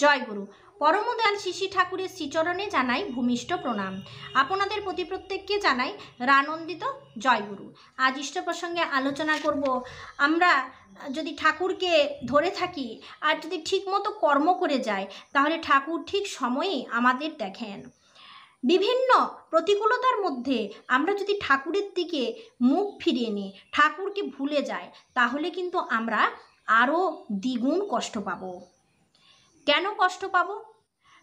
জয়গুরু। পরমদয়াল শিশি ঠাকুরের শ্রীচরণে জানাই ভূমিষ্ঠ প্রণাম। আপনাদের প্রতি প্রত্যেককে জানাই রানন্দিত জয়গুরু। আজ ইষ্ট প্রসঙ্গে আলোচনা করব, আমরা যদি ঠাকুরকে ধরে থাকি আর যদি ঠিকমতো কর্ম করে যাই, তাহলে ঠাকুর ঠিক সময়েই আমাদের দেখেন। বিভিন্ন প্রতিকূলতার মধ্যে আমরা যদি ঠাকুরের দিকে মুখ ফিরিয়ে নিই, ঠাকুরকে ভুলে যাই, তাহলে কিন্তু আমরা আরও দ্বিগুণ কষ্ট পাবো। কেন কষ্ট পাবো?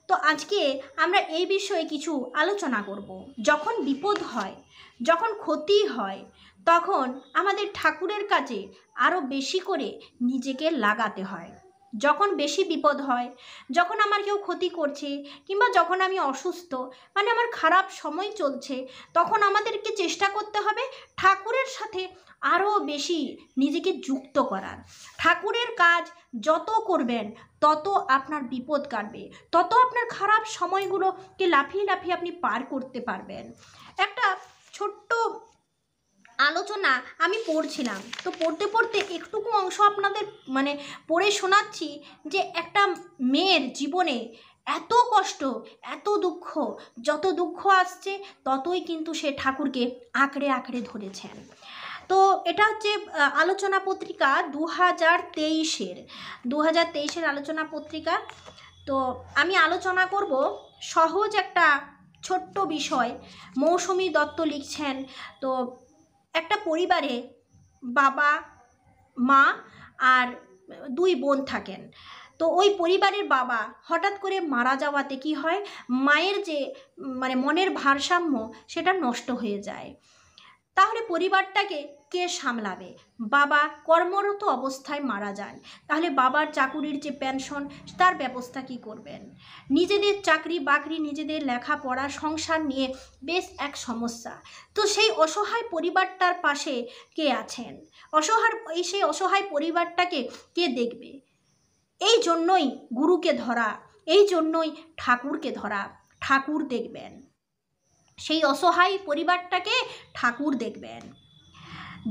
তো আজকে আমরা এই বিষয়ে কিছু আলোচনা করব। যখন বিপদ হয়, যখন ক্ষতি হয়, তখন আমাদের ঠাকুরের কাছে আরও বেশি করে নিজেকে লাগাতে হয়। যখন বেশি বিপদ হয়, যখন আমার কেউ ক্ষতি করছে, কিংবা যখন আমি অসুস্থ, মানে আমার খারাপ সময় চলছে, তখন আমাদেরকে চেষ্টা করতে হবে ঠাকুরের সাথে আরও বেশি নিজেকে যুক্ত করার। ঠাকুরের কাজ যত করবেন তত আপনার বিপদ কাটবে, তত আপনার খারাপ সময়গুলোকে লাফিয়ে লাফিয়ে আপনি পার করতে পারবেন। একটা ছোট্ট আলোচনা আমি পড়ছিলাম, তো পড়তে পড়তে একটুকু অংশ আপনাদের পড়ে শোনাচ্ছি, যে একটা মেয়ের জীবনে এত কষ্ট, এত দুঃখ, যত দুঃখ আসছে ততই কিন্তু সে ঠাকুরকে আঁকড়ে আঁকড়ে ধরেছেন। তো এটা হচ্ছে আলোচনা পত্রিকা 2023-এর আলোচনা পত্রিকা। তো আমি আলোচনা করব সহজ একটা ছোট্ট বিষয়। মৌসুমী দত্ত লিখছেন, তো একটা পরিবারে বাবা, মা আর দুই বোন থাকেন। তো ওই পরিবারের বাবা হঠাৎ করে মারা যাওয়াতে কি হয়, মায়ের যে মনের ভারসাম্য সেটা নষ্ট হয়ে যায়। তাহলে পরিবারটাকে কে সামলাবে? বাবা কর্মরত অবস্থায় মারা যান, তাহলে বাবার চাকুরির যে পেনশন, তার ব্যবস্থা কি করবেন? নিজেদের চাকরি বাকরি, নিজেদের লেখাপড়া, সংসার নিয়ে বেশ এক সমস্যা। তো সেই অসহায় পরিবারটার পাশে কে আছেন? সেই অসহায় পরিবারটাকে কে দেখবে? এই জন্যই গুরুকে ধরা, এই জন্যই ঠাকুরকে ধরা। ঠাকুর দেখবেন, সেই অসহায় পরিবারটাকে ঠাকুর দেখবেন।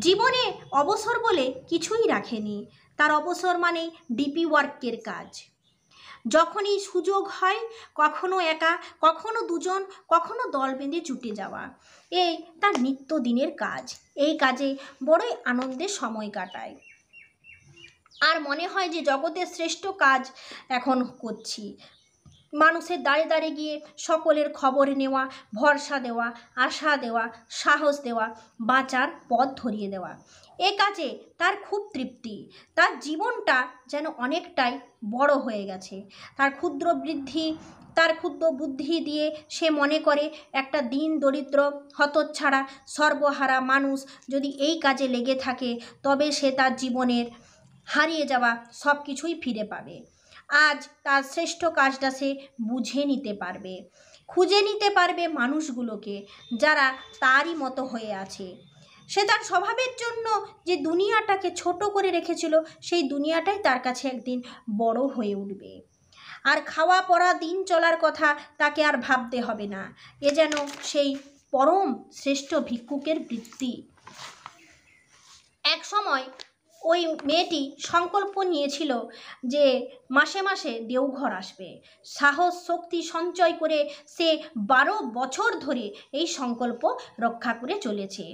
জীবনে অবসর বলে কিছুই রাখেনি, তার অবসর মানে ডিপি ওয়ার্কের কাজ। যখনই সুযোগ হয়, কখনো একা, কখনো দুজন, কখনো দল বেঁধে ছুটে যাওয়া, এই তার নিত্যদিনের কাজ। এই কাজে বড়ই আনন্দের সময় কাটায়, আর মনে হয় যে জগতের শ্রেষ্ঠ কাজ এখন করছি। মানুষের দাঁড়ে দাঁড়ে গিয়ে সকলের খবর নেওয়া, ভরসা দেওয়া, আশা দেওয়া, সাহস দেওয়া, বাঁচার পথ ধরিয়ে দেওয়া, এ কাজে তার খুব তৃপ্তি। তার জীবনটা যেন অনেকটাই বড় হয়ে গেছে। তার ক্ষুদ্র বুদ্ধি দিয়ে সে মনে করে একটা দিন দরিদ্র, হতচ্ছাড়া, সর্বহারা মানুষ যদি এই কাজে লেগে থাকে, তবে সে তার জীবনের হারিয়ে যাওয়া সব কিছুই ফিরে পাবে। আজ তার শ্রেষ্ঠ কাজটা সে বুঝে নিতে পারবে, খুঁজে নিতে পারবে মানুষগুলোকে যারা তারই মতো হয়ে আছে। সে তার স্বভাবের জন্য যে দুনিয়াটাকে ছোট করে রেখেছিল, সেই দুনিয়াটাই তার কাছে একদিন বড় হয়ে উঠবে। আর খাওয়া পড়া দিন চলার কথা তাকে আর ভাবতে হবে না। এ যেন সেই পরম শ্রেষ্ঠ ভিক্ষুকের বৃত্তি। এক সময় ওই মেয়েটি সংকল্প নিয়েছিল যে মাসে মাসে দেওঘর আসবে। সাহস শক্তি সঞ্চয় করে সে 12 বছর ধরে এই সংকল্প রক্ষা করে চলেছে।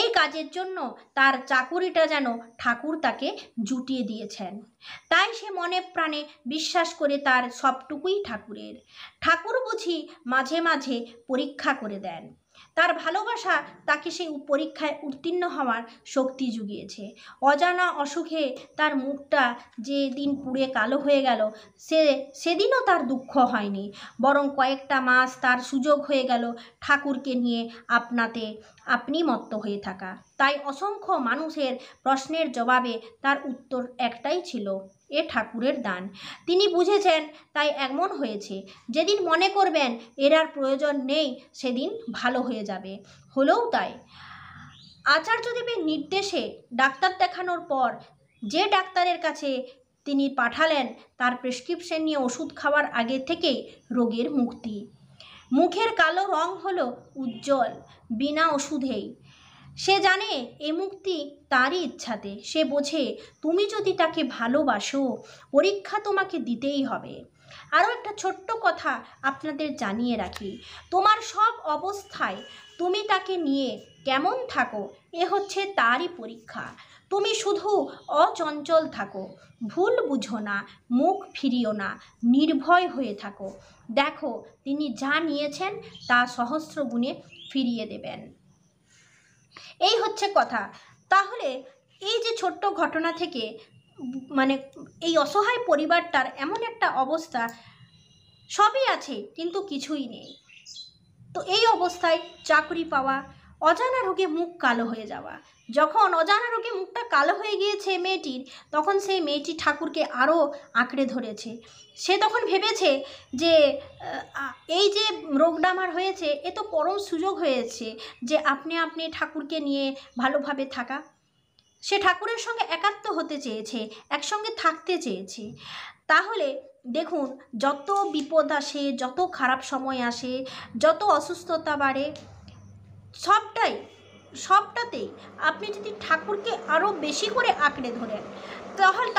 এই কাজের জন্য তার চাকুরিটা যেন ঠাকুর তাকে জুটিয়ে দিয়েছেন। তাই সে মনে প্রাণে বিশ্বাস করে তার সবটুকুই ঠাকুরের। ঠাকুর বুঝি মাঝে মাঝে পরীক্ষা করে দেন। তার ভালোবাসা তাকে সেই পরীক্ষায় উত্তীর্ণ হওয়ার শক্তি জুগিয়েছে। অজানা অসুখে তার মুখটা যে দিন পুড়ে কালো হয়ে গেল, সেদিনও তার দুঃখ হয়নি, বরং কয়েকটা মাস তার সুযোগ হয়ে গেল ঠাকুরকে নিয়ে আপনি মত্ত হয়ে থাকা। তাই অসংখ্য মানুষের প্রশ্নের জবাবে তার উত্তর একটাই ছিল, এ ঠাকুরের দান। তিনি বুঝেছেন, তাই এমন হয়েছে। যেদিন মনে করবেন এর আর প্রয়োজন নেই, সেদিন ভালো হয়ে যাবে। হলেও তাই। আচার্যদেবের নির্দেশে ডাক্তার দেখানোর পর যে ডাক্তারের কাছে তিনি পাঠালেন, তার প্রেসক্রিপশন নিয়ে ওষুধ খাওয়ার আগে থেকেই রোগের মুক্তি। মুখের কালো রং হলো উজ্জ্বল, বিনা ওষুধেই। সে জানে এ মুক্তি তারই ইচ্ছাতে। সে বোঝে তুমি যদি তাকে ভালোবাসো, পরীক্ষা তোমাকে দিতেই হবে। আরও একটা ছোট্ট কথা আপনাদের জানিয়ে রাখি, তোমার সব অবস্থায় তুমি তাকে নিয়ে কেমন থাকো এ হচ্ছে তারই পরীক্ষা। তুমি শুধু অচঞ্চল থাকো, ভুল বুঝো না, মুখ ফিরিও না, নির্ভয় হয়ে থাকো। দেখো তিনি যা নিয়েছেন তা সহস্র গুণে ফিরিয়ে দেবেন। এই হচ্ছে কথা। তাহলে এই যে ছোট্ট ঘটনা থেকে মানে এই অসহায় পরিবারটার এমন একটা অবস্থা, সবই আছে কিন্তু কিছুই নেই। তো এই অবস্থায় চাকরি পাওয়া, অজানা রোগে মুখ কালো হয়ে যাওয়া। যখন অজানা রোগে মুখটা কালো হয়ে গিয়েছে মেয়েটির, তখন সেই মেয়েটি ঠাকুরকে আরও আঁকড়ে ধরেছে। সে তখন ভেবেছে যে এই যে রোগটা আমার হয়েছে এ তো পরম সুযোগ হয়েছে যে আপনি ঠাকুরকে নিয়ে ভালোভাবে থাকা। সে ঠাকুরের সঙ্গে একাত্ম হতে চেয়েছে, একসঙ্গে থাকতে চেয়েছে। তাহলে দেখুন, যত বিপদ আসে, যত খারাপ সময় আসে, যত অসুস্থতা বাড়ে, সবটাতেই আপনি যদি ঠাকুরকে আরও বেশি করে আঁকড়ে ধরেন,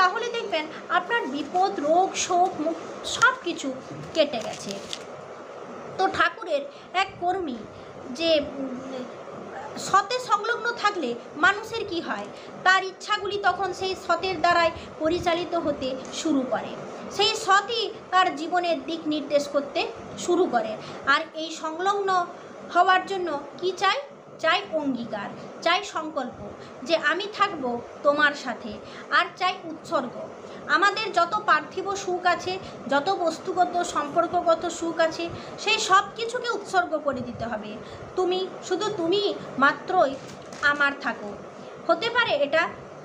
তাহলে দেখবেন আপনার বিপদ, রোগ, শোক, মুখ সব কিছু কেটে গেছে। তো ঠাকুরের এক কর্মী যে সতে সংলগ্ন থাকলে মানুষের কি হয়, তার ইচ্ছাগুলি তখন সেই সতের দ্বারাই পরিচালিত হতে শুরু করে। সেই সতই তার জীবনের দিক নির্দেশ করতে শুরু করে। আর এই সংলগ্ন হওয়ার জন্য কি চাই? চাই অঙ্গীকার, চাই সংকল্প যে আমি থাকব তোমার সাথে, আর চাই উৎসর্গ। আমাদের যত পার্থিব সুখ আছে, যত বস্তুগত সম্পর্কগত সুখ আছে, সেই সব কিছুকে উৎসর্গ করে দিতে হবে। শুধু তুমি মাত্রই আমার থাকো। হতে পারে এটা?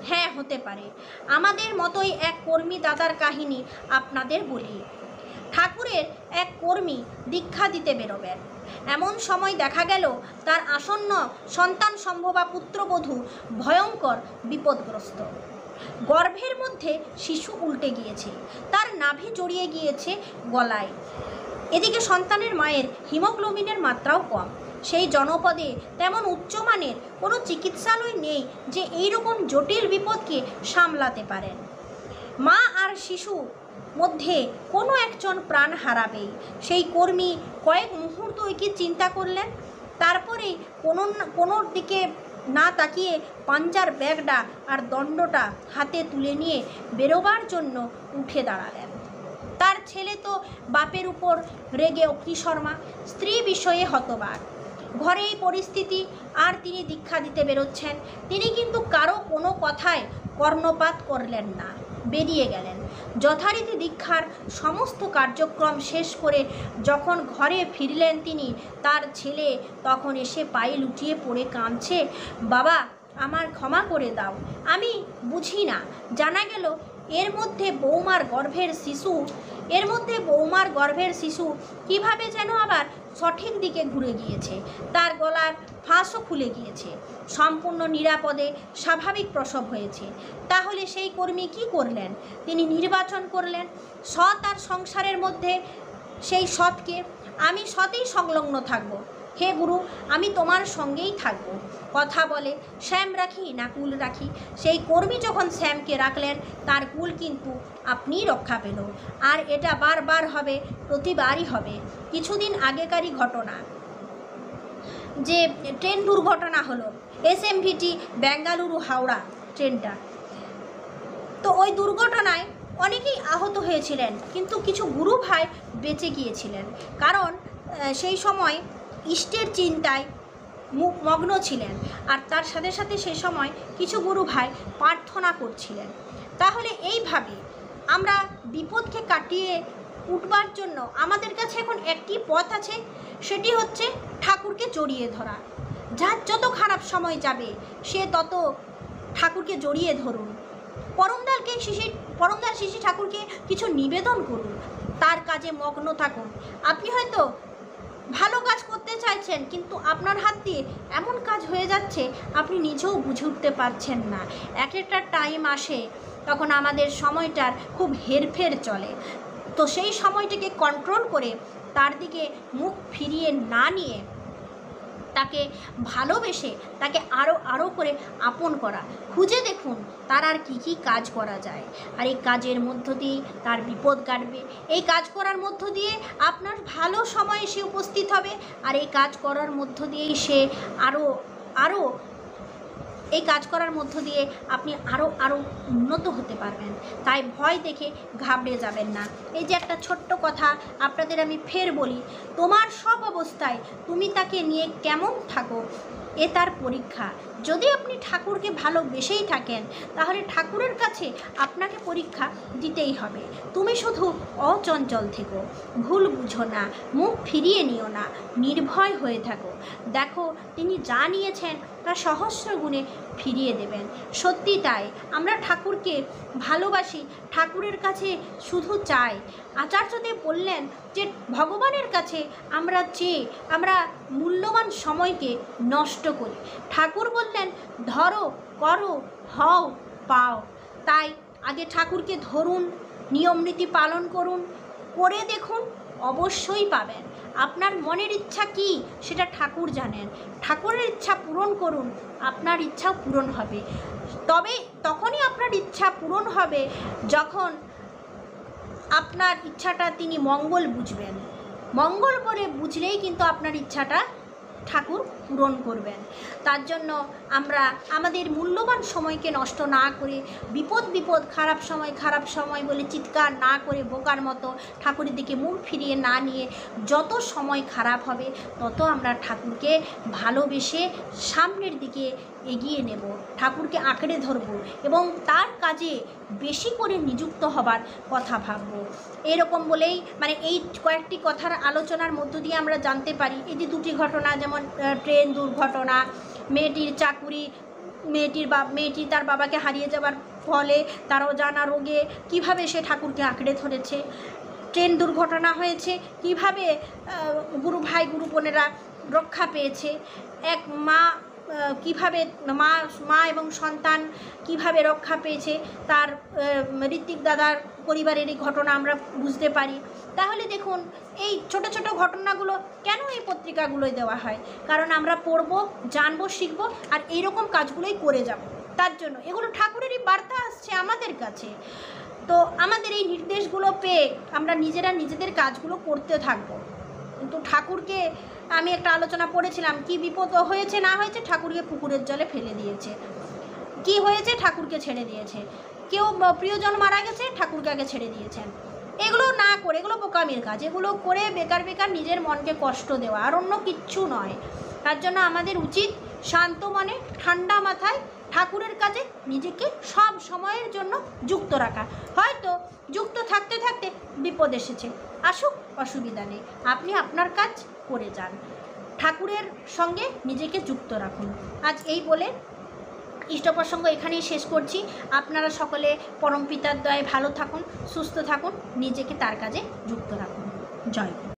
হ্যাঁ, হতে পারে। আমাদের মতোই এক কর্মী দাদার কাহিনী আপনাদের বলি। ঠাকুরের এক কর্মী দীক্ষা দিতে বেরোবেন। এমন সময় দেখা গেল তার আসন্ন সন্তান সম্ভবা পুত্রবধূ ভয়ঙ্কর বিপদগ্রস্ত। গর্ভের মধ্যে শিশু উল্টে গিয়েছে, তার নাভি জড়িয়ে গিয়েছে গলায়। এদিকে সন্তানের মায়ের হিমোগ্লোবিনের মাত্রাও কম। সেই জনপদে তেমন উচ্চমানের কোনো চিকিৎসালয় নেই যে এই রকম জটিল বিপদকে সামলাতে পারেন। মা আর শিশু মধ্যে কোনো একজন প্রাণ হারাবেই। সেই কর্মী কয়েক মুহূর্ত কি চিন্তা করলেন, তারপরেই কোনোর দিকে না তাকিয়ে পাঞ্জার ব্যাগটা আর দণ্ডটা হাতে তুলে নিয়ে বেরোবার জন্য উঠে দাঁড়ালেন। তার ছেলে তো বাপের উপর রেগে অগ্নিশর্মা, স্ত্রী বিষয়ে হতবাক। ঘরে এই পরিস্থিতি, আর তিনি দীক্ষা দিতে বেরোচ্ছেন। তিনি কিন্তু কারো কোনো কথায় কর্ণপাত করলেন না, বেরিয়ে গেলেন। যথারীতি দীক্ষার সমস্ত কার্যক্রম শেষ করে যখন ঘরে ফিরলেন তিনি, তার ছেলে তখন এসে পায়ে লুটিয়ে পড়ে কাঁদছে, বাবা আমার ক্ষমা করে দাও, আমি বুঝি না। জানা গেল এর মধ্যে বৌমার গর্ভের শিশু কিভাবে যেন আবার সঠিক দিকে ঘুরে গিয়েছে, তার গলার ফাঁসও খুলে গিয়েছে, সম্পূর্ণ নিরাপদে স্বাভাবিক প্রসব হয়েছে। তাহলে সেই কর্মী কি করলেন? তিনি নির্বাচন করলেন সৎ আর সংসারের মধ্যে সেই সৎকে। আমি সতেই সংলগ্ন থাকব। হে গুরু, আমি তোমার সঙ্গেই থাকব। কথা বলে শ্যাম রাখি না কুল রাখি। সেই কর্মী যখন শ্যামকে রাখলেন, তার কুল কিন্তু আপনিই রক্ষা পেল। আর এটা বারবার হবে, প্রতিবারই হবে। কিছুদিন আগেকারই ঘটনা, যে ট্রেন দুর্ঘটনা হলো, SMVT বেঙ্গালুরু হাওড়া ট্রেনটা। তো ওই দুর্ঘটনায় অনেকেই আহত হয়েছিলেন, কিন্তু কিছু গুরু ভাই বেঁচে গিয়েছিলেন, কারণ সেই সময় ইষ্টের চিন্তায় মগ্ন ছিলেন। আর তার সাথে সাথে সেই সময় কিছু গুরু ভাই প্রার্থনা করছিলেন। তাহলে এইভাবে আমরা বিপদকে কাটিয়ে উঠবার জন্য আমাদের কাছে এখন একটি পথ আছে, সেটি হচ্ছে ঠাকুরকে জড়িয়ে ধরা। যার যত খারাপ সময় যাবে সে তত ঠাকুরকে জড়িয়ে ধরুন। পরমদাল শিশি ঠাকুরকে কিছু নিবেদন করুন, তার কাজে মগ্ন থাকুন। আপনি হয়তো ভালো কাজ করতে চাইছেন, কিন্তু আপনার হাত দিয়ে এমন কাজ হয়ে যাচ্ছে আপনি নিজেও বুঝে উঠতে পারছেন না। একটা টাইম আসে তখন আমাদের সময়টার খুব হেরফের চলে। তো সেই সময়টাকে কন্ট্রোল করে তার দিকে মুখ ফিরিয়ে না নিয়ে তাকে ভালোবেসে তাকে আরও করে আপন করা, খুঁজে দেখুন তার আর কী কাজ করা যায়। আর এই কাজের মধ্য দিয়ে তার বিপদ কাটবে, এই কাজ করার মধ্য দিয়ে আপনার ভালো সময়ে সে উপস্থিত হবে, আর এই কাজ করার মধ্য দিয়েই সে আরও এই কাজ করার মধ্য দিয়ে আপনি আরও উন্নত হতে পারবেন। তাই ভয় দেখে ঘাবড়ে যাবেন না। এই যে একটা ছোট্ট কথা আপনাদের আমি ফের বলি, তোমার সব অবস্থায় তুমি তাকে নিয়ে কেমন থাকো এ তার পরীক্ষা। যদি আপনি ঠাকুরকে ভালোবেসেই থাকেন তাহলে ঠাকুরের কাছে আপনাকে পরীক্ষা দিতেই হবে। তুমি শুধু অচঞ্চল থেকো, ভুল বুঝো না, মুখ ফিরিয়ে নিও না, নির্ভয় হয়ে থাকো। দেখো তিনি যা নিয়েছেন তা সহস্র গুণে ফিরিয়ে দেবেন। সত্যি তাই, আমরা ঠাকুরকে ভালোবাসি, ঠাকুরের কাছে শুধু চাই। আচার্যদেব বললেন যে ভগবানের কাছে আমরা মূল্যবান সময়কে নষ্ট করি। ঠাকুর বললেন ধরো, করো, হও, পাও। তাই আগে ঠাকুরকে ধরুন, নিয়মনীতি পালন করুন, করে দেখুন, অবশ্যই পাবেন। আপনার মনের ইচ্ছা কি সেটা ঠাকুর জানেন। ঠাকুরের ইচ্ছা পূরণ করুন, আপনার ইচ্ছাও পূরণ হবে। তবে তখনই আপনার ইচ্ছা পূরণ হবে যখন আপনার ইচ্ছাটা তিনি মঙ্গল বুঝবেন। মঙ্গল বলে বুঝলেই কিন্তু আপনার ইচ্ছাটা ঠাকুর পূরণ করবেন। তার জন্য আমরা আমাদের মূল্যবান সময়কে নষ্ট না করে, বিপদ খারাপ সময় বলে চিৎকার না করে বোকার মতো ঠাকুরের দিকে মুখ ফিরিয়ে না নিয়ে, যত সময় খারাপ হবে তত আমরা ঠাকুরকে ভালোবেসে সামনের দিকে এগিয়ে নেব, ঠাকুরকে আঁকড়ে ধরব এবং তার কাজে বেশি করে নিযুক্ত হবার কথা ভাবব। এরকম বলেই এই কয়েকটি কথার আলোচনার মধ্য দিয়ে আমরা জানতে পারি এই যে দুটি ঘটনা, যেমন ট্রেন দুর্ঘটনা, মেয়েটির চাকুরি, মেয়েটি তার বাবাকে হারিয়ে যাবার ফলে তার অজানা রোগে কিভাবে সে ঠাকুরকে আঁকড়ে ধরেছে। ট্রেন দুর্ঘটনা হয়েছে, কিভাবে গুরু ভাই গুরু বোনেরা রক্ষা পেয়েছে। এক মা কিভাবে মা এবং সন্তান কিভাবে রক্ষা পেয়েছে, তার ঋত্বিক দাদার পরিবারের এই ঘটনা আমরা বুঝতে পারি। তাহলে দেখুন এই ছোট ছোট ঘটনাগুলো কেন এই পত্রিকাগুলোয় দেওয়া হয়, কারণ আমরা পড়বো, জানবো, শিখবো আর এইরকম কাজগুলোই করে যাব। তার জন্য এগুলো ঠাকুরেরই বার্তা আসছে আমাদের কাছে। তো আমাদের এই নির্দেশগুলো পেয়ে আমরা নিজেদের কাজগুলো করতে থাকবো। কিন্তু ঠাকুরকে আমি একটা আলোচনা পড়েছিলাম, কি বিপদ হয়েছে না হয়েছে, ঠাকুরকে পুকুরের জলে ফেলে দিয়েছে। কি হয়েছে, ঠাকুরকে ছেড়ে দিয়েছে। কেউ প্রিয়জন মারা গেছে, ঠাকুরকে আগে ছেড়ে দিয়েছেন। এগুলো না করে, এগুলো বোকামির কাজ, এগুলো করে বেকার নিজের মনকে কষ্ট দেওয়া, আর অন্য কিচ্ছু নয়। তার জন্য আমাদের উচিত শান্ত মনে, ঠান্ডা মাথায় ঠাকুরের কাজে নিজেকে সব সময়ের জন্য যুক্ত রাখা। হয়তো যুক্ত থাকতে থাকতে বিপদ এসেছে, আসুক, অসুবিধা নেই, আপনি আপনার কাজ করে যান, ঠাকুরের সঙ্গে নিজেকে যুক্ত রাখুন। আজ এই বলে ইষ্ট প্রসঙ্গ এখানেই শেষ করছি। আপনারা সকলে পরম পিতার দয়ায় ভালো থাকুন, সুস্থ থাকুন, নিজেকে তার কাজে যুক্ত রাখুন। জয় গুরু।